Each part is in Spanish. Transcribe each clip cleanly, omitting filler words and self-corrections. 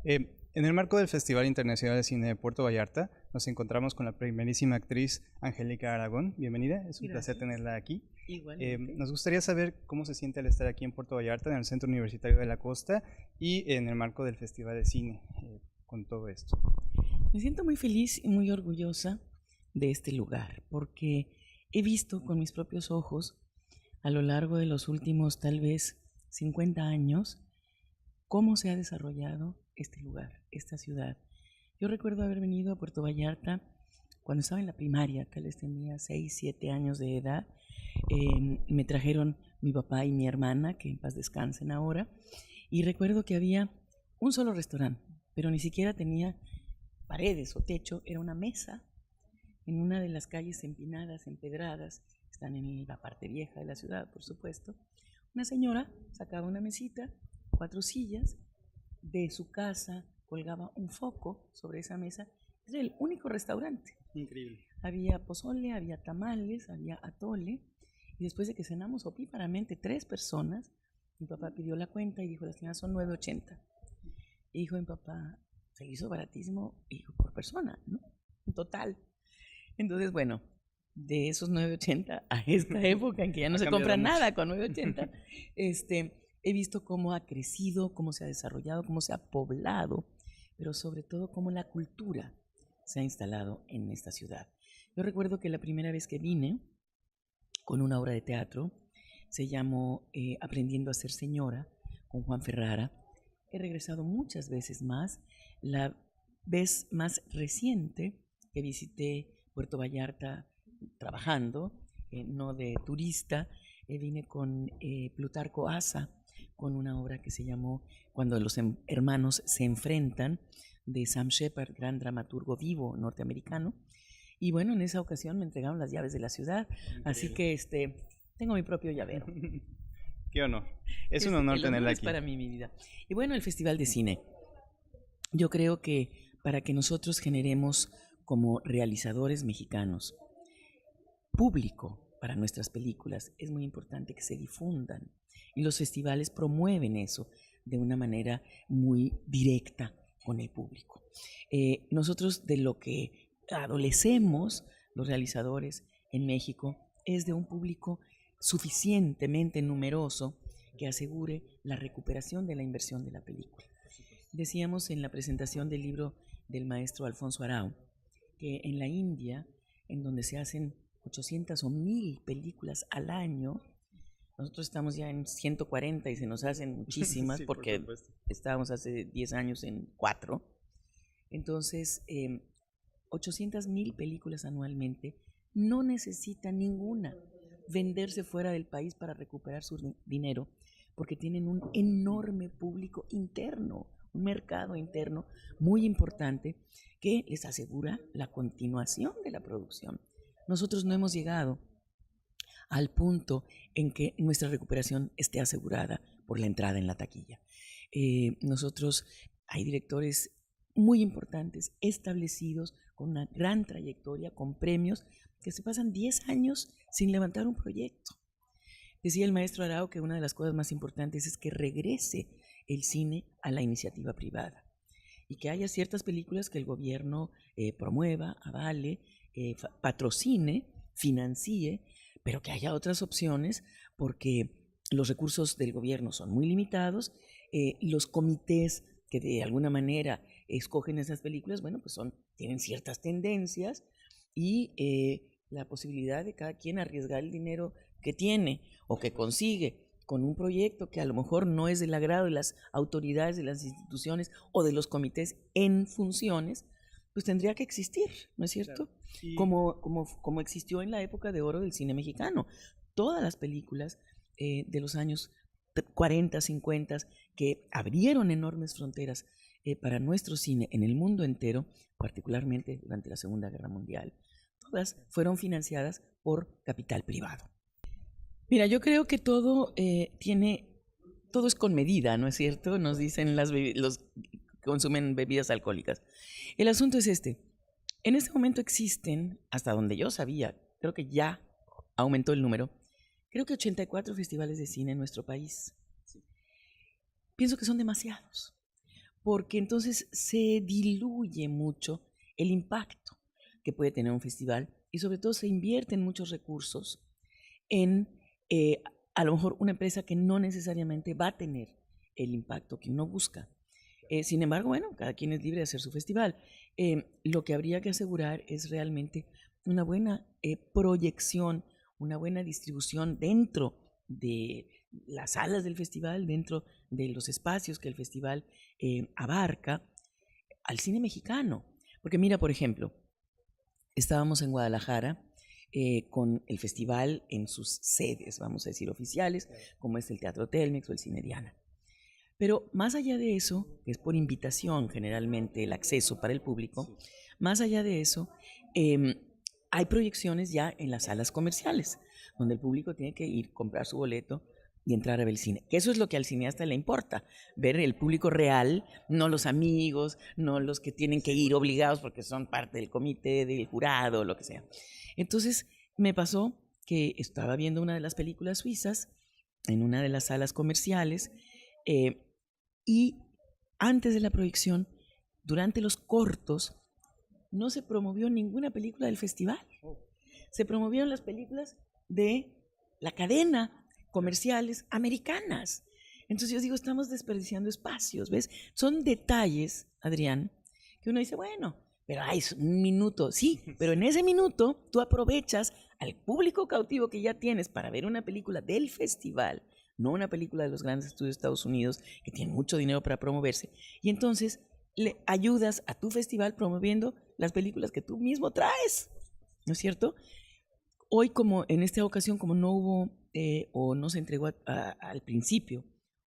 En el marco del Festival Internacional de Cine de Puerto Vallarta, nos encontramos con la primerísima actriz Angélica Aragón. Bienvenida, es un placer tenerla aquí. Igualmente. Nos gustaría saber cómo se siente al estar aquí en Puerto Vallarta, en el Centro Universitario de la Costa, y en el marco del Festival de Cine, con todo esto. Me siento muy feliz y muy orgullosa de este lugar, porque he visto con mis propios ojos a lo largo de los últimos tal vez 50 años cómo se ha desarrollado este lugar, esta ciudad. Yo recuerdo haber venido a Puerto Vallarta cuando estaba en la primaria, tal vez tenía 6, 7 años de edad. Me trajeron mi papá y mi hermana, que en paz descansen ahora, y recuerdo que había un solo restaurante, pero ni siquiera tenía paredes o techo, era una mesa en una de las calles empinadas, empedradas, están en la parte vieja de la ciudad, por supuesto. Una señora sacaba una mesita, 4 sillas, de su casa colgaba un foco sobre esa mesa. Era el único restaurante. Increíble. Había pozole, había tamales, había atole, y después de que cenamos opíparamente 3 personas, mi papá pidió la cuenta y dijo, las señoras son 9.80. Y dijo mi papá, se le hizo baratísimo, y dijo, por persona, ¿no? En total. Entonces, bueno, de esos 9.80 a esta época en que ya no se compra nada con 9.80, he visto cómo ha crecido, cómo se ha desarrollado, cómo se ha poblado, pero sobre todo cómo la cultura se ha instalado en esta ciudad. Yo recuerdo que la primera vez que vine con una obra de teatro, se llamó Aprendiendo a ser señora, con Juan Ferrara. He regresado muchas veces más. La vez más reciente que visité Puerto Vallarta trabajando, no de turista, vine con Plutarco Asa, con una obra que se llamó Cuando los hermanos se enfrentan, de Sam Shepard, gran dramaturgo vivo norteamericano. Y bueno, en esa ocasión me entregaron las llaves de la ciudad, así que tengo mi propio llavero. Qué honor. Es un honor tenerla aquí. Es para mí, mi vida. Y bueno, el Festival de Cine. Yo creo que para que nosotros generemos como realizadores mexicanos público para nuestras películas, es muy importante que se difundan. Y los festivales promueven eso de una manera muy directa con el público. Nosotros de lo que adolecemos los realizadores en México es de un público suficientemente numeroso que asegure la recuperación de la inversión de la película. Decíamos en la presentación del libro del maestro Alfonso Arau que en la India, en donde se hacen 800 o 1000 películas al año, nosotros estamos ya en 140 y se nos hacen muchísimas sí, porque por estábamos hace 10 años en 4. Entonces, 800,000 películas anualmente, no necesita ninguna venderse fuera del país para recuperar su dinero, porque tienen un enorme público interno, un mercado interno muy importante que les asegura la continuación de la producción. Nosotros no hemos llegado al punto en que nuestra recuperación esté asegurada por la entrada en la taquilla. Nosotros, hay directores muy importantes, establecidos, con una gran trayectoria, con premios, que se pasan 10 años sin levantar un proyecto. Decía el maestro Arau que una de las cosas más importantes es que regrese el cine a la iniciativa privada y que haya ciertas películas que el gobierno promueva, avale, patrocine, financie, pero que haya otras opciones porque los recursos del gobierno son muy limitados, los comités que de alguna manera escogen esas películas, bueno, pues tienen ciertas tendencias y la posibilidad de cada quien arriesgar el dinero que tiene o que consigue con un proyecto que a lo mejor no es del agrado de las autoridades, de las instituciones o de los comités en funciones, pues tendría que existir, ¿no es cierto? Claro. Como existió en la época de oro del cine mexicano. Todas las películas de los años 40, 50, que abrieron enormes fronteras para nuestro cine en el mundo entero, particularmente durante la Segunda Guerra Mundial, todas fueron financiadas por capital privado. Mira, yo creo que todo es con medida, ¿no es cierto? Nos dicen los que consumen bebidas alcohólicas. El asunto es en este momento existen, hasta donde yo sabía, creo que ya aumentó el número, creo que 84 festivales de cine en nuestro país. Pienso que son demasiados, porque entonces se diluye mucho el impacto que puede tener un festival y sobre todo se invierten muchos recursos en a lo mejor una empresa que no necesariamente va a tener el impacto que uno busca. Sin embargo, bueno, cada quien es libre de hacer su festival. Lo que habría que asegurar es realmente una buena proyección, una buena distribución dentro de las salas del festival, dentro de los espacios que el festival abarca, al cine mexicano. Porque mira, por ejemplo, estábamos en Guadalajara con el festival en sus sedes, vamos a decir, oficiales, como es el Teatro Telmex o el Cine Diana. Pero más allá de eso, que es por invitación generalmente el acceso para el público, más allá de eso, hay proyecciones ya en las salas comerciales, donde el público tiene que ir, comprar su boleto y entrar a ver el cine. Que eso es lo que al cineasta le importa, ver el público real, no los amigos, no los que tienen que ir obligados porque son parte del comité, del jurado, lo que sea. Entonces, me pasó que estaba viendo una de las películas suizas en una de las salas comerciales y antes de la proyección, durante los cortos, no se promovió ninguna película del festival. Se promovieron las películas de la cadena comerciales americanas. Entonces yo digo, estamos desperdiciando espacios, ¿ves? Son detalles, Adrián, que uno dice, bueno, pero es un minuto. Sí, pero en ese minuto tú aprovechas al público cautivo que ya tienes para ver una película del festival, no una película de los grandes estudios de Estados Unidos que tienen mucho dinero para promoverse. Y entonces le ayudas a tu festival promoviendo las películas que tú mismo traes, ¿no es cierto? Hoy, como en esta ocasión, como no hubo o no se entregó al principio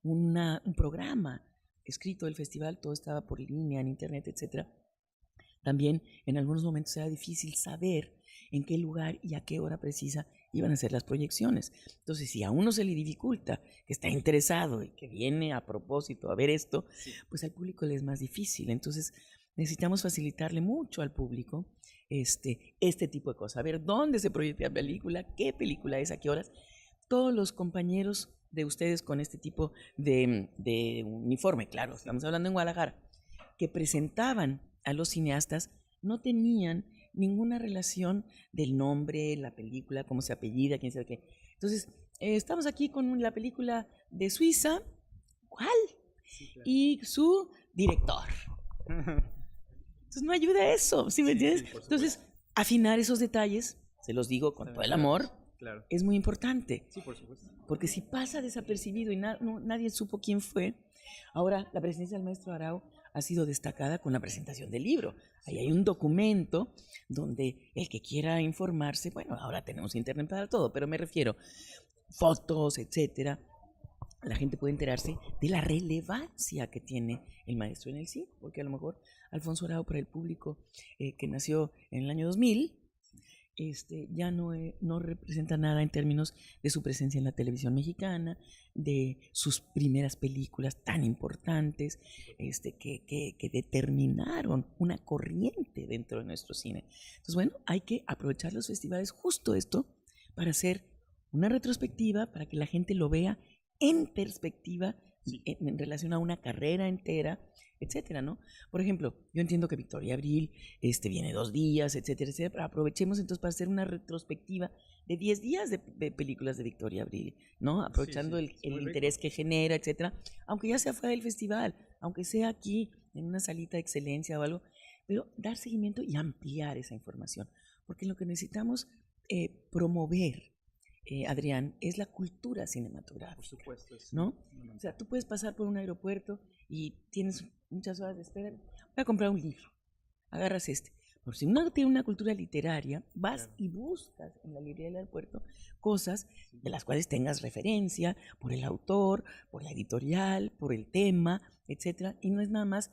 un programa escrito del festival, todo estaba por línea, en internet, etc. También en algunos momentos era difícil saber en qué lugar y a qué hora precisa iban a ser las proyecciones. Entonces, si a uno se le dificulta, que está interesado y que viene a propósito a ver esto, pues al público le es más difícil. Entonces, necesitamos facilitarle mucho al público este tipo de cosas. A ver dónde se proyecta la película, qué película es, a qué horas. Todos los compañeros de ustedes con este tipo de uniforme, claro, estamos hablando en Guadalajara, que presentaban a los cineastas, no tenían ninguna relación del nombre, la película, cómo se apellida, quién sabe qué. Entonces, estamos aquí con la película de Suiza, ¿cuál? Sí, claro. Y su director. Entonces, no ayuda a eso, ¿sí me entiendes? Sí, entonces, afinar esos detalles, se los digo con todo el amor, claro, es muy importante. Sí, por supuesto. Porque si pasa desapercibido y nadie supo quién fue, ahora la presencia del maestro Arau ha sido destacada con la presentación del libro. Ahí hay un documento donde el que quiera informarse, bueno, ahora tenemos internet para todo, pero me refiero, fotos, etcétera. La gente puede enterarse de la relevancia que tiene el maestro en el cine, porque a lo mejor Alfonso Arau, para el público que nació en el año 2000, ya no representa nada en términos de su presencia en la televisión mexicana, de sus primeras películas tan importantes que determinaron una corriente dentro de nuestro cine. Entonces, bueno, hay que aprovechar los festivales, justo esto, para hacer una retrospectiva, para que la gente lo vea en perspectiva, en relación a una carrera entera, etcétera, ¿no? Por ejemplo, yo entiendo que Victoria Abril viene 2 días, etcétera, etcétera, pero aprovechemos entonces para hacer una retrospectiva de 10 días de películas de Victoria Abril, ¿no? Aprovechando el interés que genera, etcétera, aunque ya sea fuera del festival, aunque sea aquí en una salita de excelencia o algo, pero dar seguimiento y ampliar esa información, porque lo que necesitamos promover, Adrián, es la cultura cinematográfica. Por supuesto, sí. ¿No? O sea, tú puedes pasar por un aeropuerto y tienes muchas horas de espera. Voy a comprar un libro. Agarras Pero si uno tiene una cultura literaria, vas y buscas en la librería del aeropuerto cosas de las cuales tengas referencia por el autor, por la editorial, por el tema, etcétera. Y no es nada más.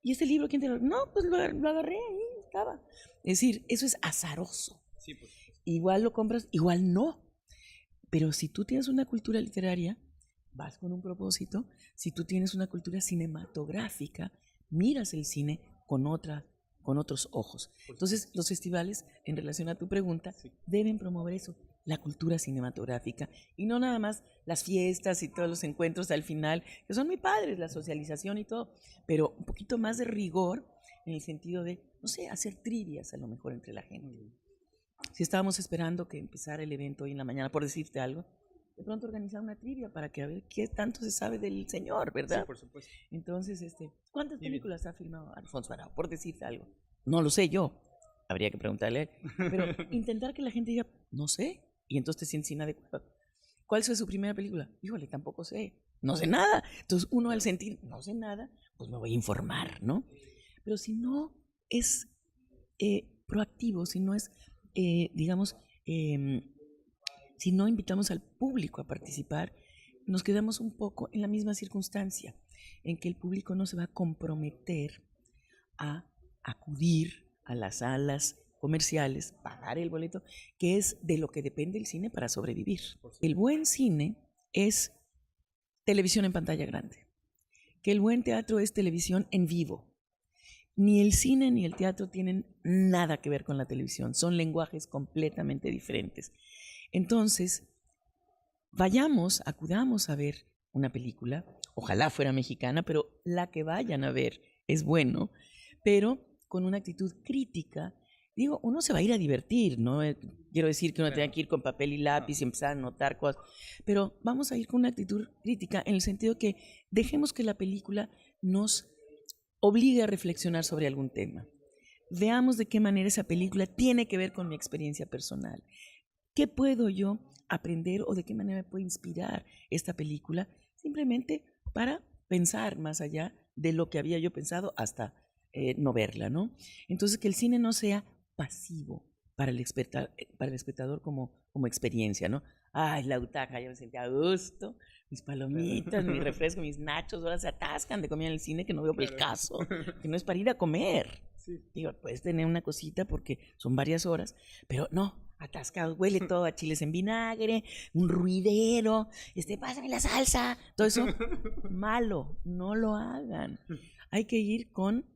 ¿Y este libro quién te lo...? No, pues lo agarré, ahí estaba. Es decir, eso es azaroso. Sí, pues. Igual lo compras, igual no. Pero si tú tienes una cultura literaria, vas con un propósito. Si tú tienes una cultura cinematográfica, miras el cine con otros ojos. Entonces, los festivales, en relación a tu pregunta, deben promover eso, la cultura cinematográfica y no nada más las fiestas y todos los encuentros al final, que son muy padres, la socialización y todo, pero un poquito más de rigor en el sentido de, no sé, hacer trivias a lo mejor entre la gente. Si estábamos esperando que empezara el evento hoy en la mañana, por decirte algo, de pronto organizar una trivia para que a ver qué tanto se sabe del señor, ¿verdad? Sí, por supuesto. Entonces, ¿cuántas películas ha filmado Alfonso Arau? Por decirte algo. No lo sé yo, habría que preguntarle a él, pero intentar que la gente diga, no sé, y entonces te sientes inadecuado. ¿Cuál fue su primera película? Híjole, tampoco sé, no sé nada. Entonces uno al sentir, no sé nada, pues me voy a informar, ¿no? Pero si no es proactivo, si no es, digamos, si no invitamos al público a participar, nos quedamos un poco en la misma circunstancia, en que el público no se va a comprometer a acudir a las salas comerciales, pagar el boleto, que es de lo que depende el cine para sobrevivir. El buen cine es televisión en pantalla grande, que el buen teatro es televisión en vivo. Ni el cine ni el teatro tienen nada que ver con la televisión, son lenguajes completamente diferentes. Entonces, acudamos a ver una película, ojalá fuera mexicana, pero la que vayan a ver es bueno, pero con una actitud crítica. Digo, uno se va a ir a divertir, ¿no? Quiero decir que uno tenga que ir con papel y lápiz y empezar a anotar cosas, pero vamos a ir con una actitud crítica en el sentido que dejemos que la película nos obligue a reflexionar sobre algún tema. Veamos de qué manera esa película tiene que ver con mi experiencia personal. ¿Qué puedo yo aprender o de qué manera me puede inspirar esta película? Simplemente para pensar más allá de lo que había yo pensado hasta no verla, ¿no? Entonces, que el cine no sea pasivo para el espectador como experiencia, ¿no? Ay, la butaca, ya me sentía a gusto, mis palomitas, mi refresco, mis nachos, ahora se atascan de comida en el cine, que no veo el caso, que no es para ir a comer. Sí. Digo, puedes tener una cosita porque son varias horas, pero no, atascado, huele todo a chiles en vinagre, un ruidero, pásame la salsa, todo eso, malo, no lo hagan. Hay que ir con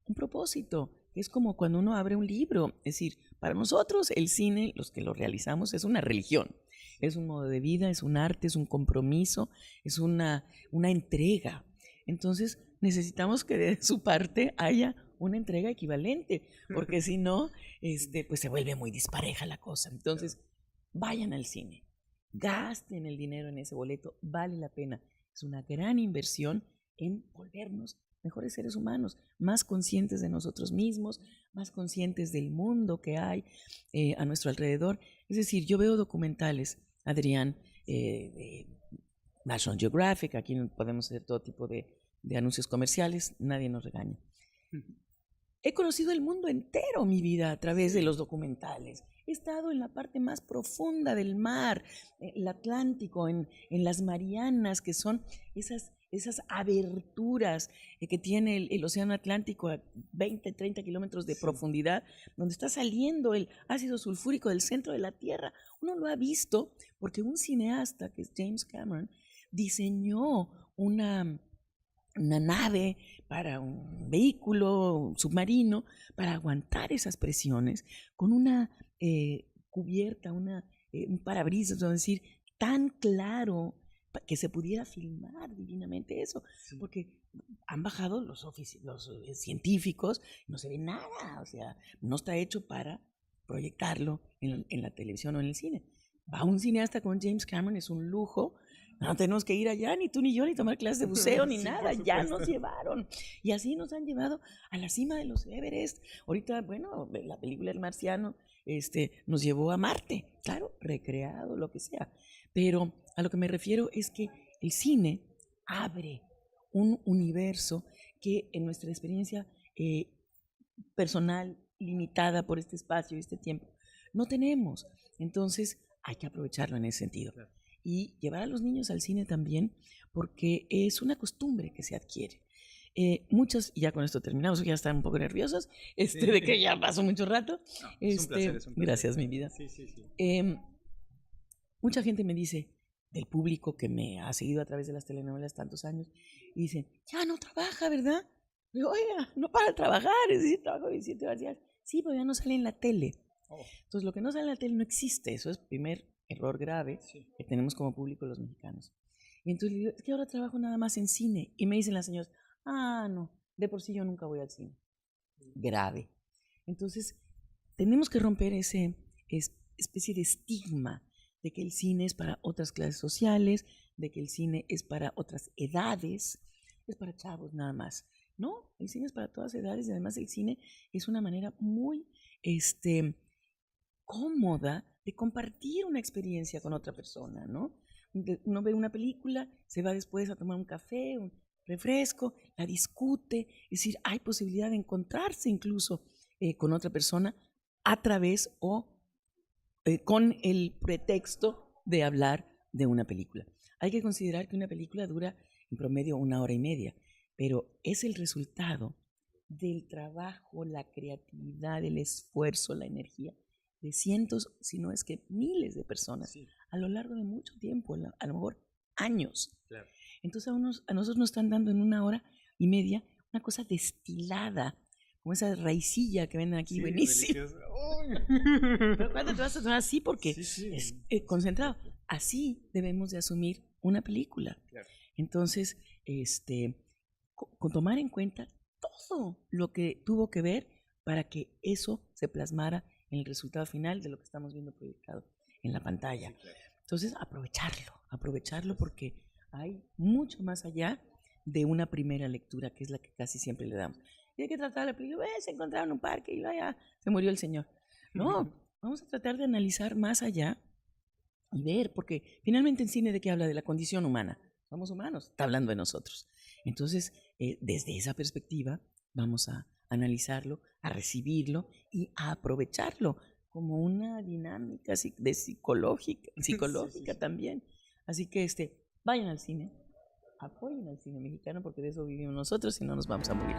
un propósito. Es como cuando uno abre un libro, es decir, para nosotros el cine, los que lo realizamos, es una religión, es un modo de vida, es un arte, es un compromiso, es una entrega. Entonces necesitamos que de su parte haya una entrega equivalente, porque si no, pues se vuelve muy dispareja la cosa. Entonces, vayan al cine, gasten el dinero en ese boleto, vale la pena. Es una gran inversión en volvernos mejores seres humanos, más conscientes de nosotros mismos, más conscientes del mundo que hay a nuestro alrededor. Es decir, yo veo documentales, Adrián, National Geographic, aquí podemos hacer todo tipo de anuncios comerciales, nadie nos regaña. He conocido el mundo entero, mi vida, a través de los documentales. He estado en la parte más profunda del mar, el Atlántico, en las Marianas, que son esas aberturas que tiene el Océano Atlántico a 20, 30 kilómetros de profundidad, donde está saliendo el ácido sulfúrico del centro de la Tierra. Uno lo ha visto porque un cineasta, que es James Cameron, diseñó una nave para un vehículo submarino para aguantar esas presiones con una cubierta, un parabrisas, es decir, tan claro que se pudiera filmar divinamente eso, sí. Porque han bajado los científicos, no se ve nada, o sea, no está hecho para proyectarlo en la televisión o en el cine. Va un cineasta con James Cameron, es un lujo. No tenemos que ir allá, ni tú ni yo, ni tomar clases de buceo, ni sí, nada, ya nos llevaron. Y así nos han llevado a la cima de los Everest. Ahorita, bueno, la película El Marciano nos llevó a Marte, claro, recreado, lo que sea. Pero a lo que me refiero es que el cine abre un universo que en nuestra experiencia personal, limitada por este espacio y este tiempo, no tenemos. Entonces hay que aprovecharlo en ese sentido. Claro. Y llevar a los niños al cine también, porque es una costumbre que se adquiere. Muchas, y ya con esto terminamos, ya están un poco nerviosos, sí. De que ya pasó mucho rato. No, es un placer, es un placer. Gracias, mi vida. Sí. Mucha gente me dice, del público que me ha seguido a través de las telenovelas tantos años, y dicen, ya no trabaja, ¿verdad? Y digo, oiga, no para de trabajar, es decir, trabajo 17 horas diarias. Sí, pero ya no sale en la tele. Oh. Entonces, lo que no sale en la tele no existe, eso es primer error grave Sí. que tenemos como público los mexicanos. Y entonces le digo, es que ahora trabajo nada más en cine. Y me dicen las señoras, no, de por sí yo nunca voy al cine. Grave. Entonces, tenemos que romper ese especie de estigma de que el cine es para otras clases sociales, de que el cine es para otras edades, es para chavos nada más. No, el cine es para todas edades y además el cine es una manera muy cómoda de compartir una experiencia con otra persona, ¿no? Uno ve una película, se va después a tomar un café, un refresco, la discute, es decir, hay posibilidad de encontrarse incluso con otra persona a través o con el pretexto de hablar de una película. Hay que considerar que una película dura en promedio 1 hora y media, pero es el resultado del trabajo, la creatividad, el esfuerzo, la energía de cientos, si no es que miles de personas a lo largo de mucho tiempo, a lo mejor años. Claro. Entonces a nosotros nos están dando en 1 hora y media una cosa destilada, como esa raicilla que venden aquí, buenísima. Pero ¿cuándo te vas a tomar así? Porque es concentrado. Así debemos de asumir una película. Claro. Entonces, con tomar en cuenta todo lo que tuvo que ver para que eso se plasmara en el resultado final de lo que estamos viendo proyectado en la pantalla. Sí, claro. Entonces, aprovecharlo porque hay mucho más allá de una primera lectura, que es la que casi siempre le damos. Y hay que tratar la película, se encontraron en un parque y vaya, se murió el señor. No, vamos a tratar de analizar más allá y ver, porque finalmente en cine, ¿de qué habla? De la condición humana. Somos humanos, está hablando de nosotros. Entonces, desde esa perspectiva, vamos a analizarlo, a recibirlo y a aprovecharlo como una dinámica de psicológica también. Así que vayan al cine, apoyen al cine mexicano, porque de eso vivimos nosotros y no nos vamos a morir.